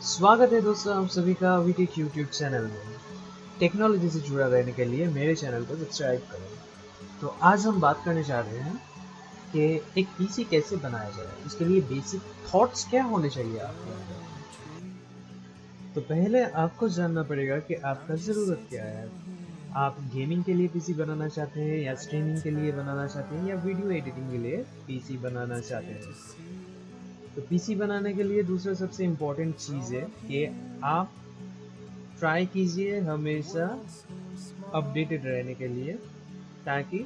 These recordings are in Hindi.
स्वागत है दोस्तों आप सभी का वीटेक यूट्यूब चैनल में। टेक्नोलॉजी से जुड़ा रहने के लिए मेरे चैनल को सब्सक्राइब करें। तो आज हम बात करने जा रहे हैं कि एक पीसी कैसे बनाया जाए, उसके लिए बेसिक थॉट्स क्या होने चाहिए आपके अंदर। तो पहले आपको जानना पड़ेगा कि आपका ज़रूरत क्या है। आप गेमिंग के लिए पीसी बनाना चाहते हैं या स्ट्रीमिंग के लिए बनाना चाहते हैं या वीडियो एडिटिंग के लिए पीसी बनाना चाहते हैं। तो पीसी बनाने के लिए दूसरा सबसे इम्पोर्टेंट चीज़ है कि आप ट्राई कीजिए हमेशा अपडेटेड रहने के लिए, ताकि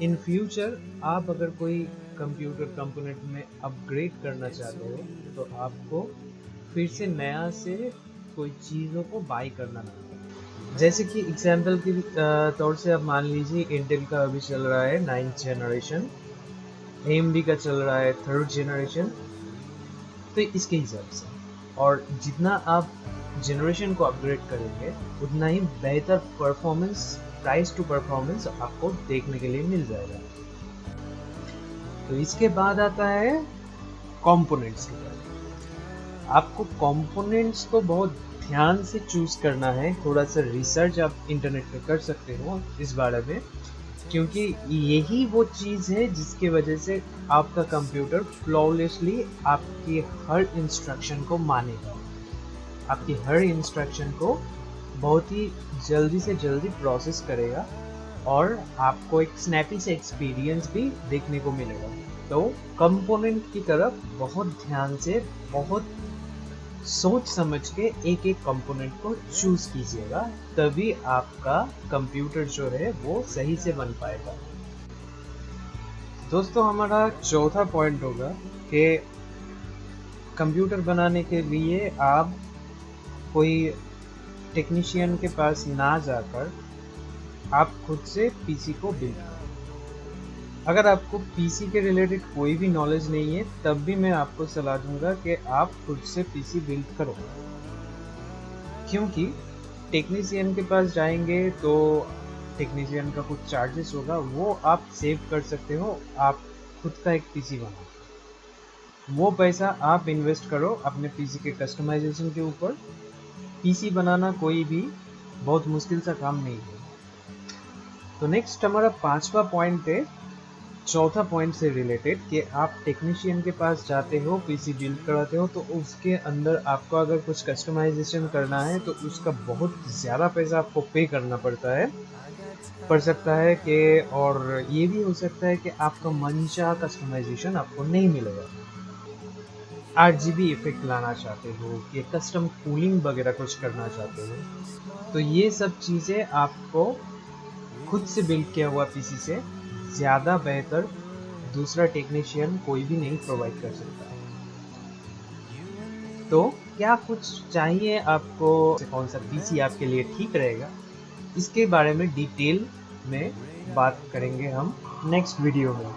इन फ्यूचर आप अगर कोई कंप्यूटर कंपोनेंट में अपग्रेड करना चाहते हो तो आपको फिर से नया से कोई चीज़ों को बाई करना ना पड़े। जैसे कि एग्जांपल के तौर से आप मान लीजिए इंटेल का अभी चल रहा है 9th जनरेशन, AMD का चल रहा है 3rd जनरेशन। तो इसके हिसाब से और जितना आप जनरेशन को अपग्रेड करेंगे उतना ही बेहतर परफॉर्मेंस, प्राइस टू परफॉर्मेंस आपको देखने के लिए मिल जाएगा। तो इसके बाद आता है कंपोनेंट्स की तरफ। आपको कंपोनेंट्स को बहुत ध्यान से चूज करना है। थोड़ा सा रिसर्च आप इंटरनेट पे कर सकते हो इस बारे में, क्योंकि यही वो चीज़ है जिसके वजह से आपका कंप्यूटर फ्लॉलेसली आपकी हर इंस्ट्रक्शन को मानेगा, आपकी हर इंस्ट्रक्शन को बहुत ही जल्दी से जल्दी प्रोसेस करेगा और आपको एक स्नैपी से एक्सपीरियंस भी देखने को मिलेगा। तो कंपोनेंट की तरफ बहुत ध्यान से, बहुत सोच समझ के एक एक कंपोनेंट को चूज कीजिएगा, तभी आपका कंप्यूटर जो है वो सही से बन पाएगा। दोस्तों हमारा चौथा पॉइंट होगा कि कंप्यूटर बनाने के लिए आप कोई टेक्नीशियन के पास ना जाकर आप खुद से पीसी को बिल्ड करें। अगर आपको पीसी के रिलेटेड कोई भी नॉलेज नहीं है तब भी मैं आपको सलाह दूंगा कि आप खुद से पीसी बिल्ड करो, क्योंकि टेक्नीशियन के पास जाएंगे तो टेक्नीशियन का कुछ चार्जेस होगा, वो आप सेव कर सकते हो। आप खुद का एक पीसी बनाओ, वो पैसा आप इन्वेस्ट करो अपने पीसी के कस्टमाइजेशन के ऊपर। पीसी बनाना कोई भी बहुत मुश्किल सा काम नहीं है। तो नेक्स्ट हमारा पांचवा पॉइंट है, चौथा पॉइंट से रिलेटेड, कि आप टेक्नीशियन के पास जाते हो, पीसी बिल्ड कराते हो, तो उसके अंदर आपको अगर कुछ कस्टमाइजेशन करना है तो उसका बहुत ज़्यादा पैसा आपको पे करना पड़ सकता है कि, और ये भी हो सकता है कि आपका मनचाहा कस्टमाइजेशन आपको नहीं मिलेगा। RGB इफेक्ट लाना चाहते हो कि कस्टम कूलिंग वगैरह कुछ करना चाहते हो, तो ये सब चीज़ें आपको खुद से बिल्ड किया हुआ पीसी से ज़्यादा बेहतर दूसरा टेक्नीशियन कोई भी नहीं प्रोवाइड कर सकता। तो क्या कुछ चाहिए आपको, कौन सा पीसी आपके लिए ठीक रहेगा, इसके बारे में डिटेल में बात करेंगे हम नेक्स्ट वीडियो में।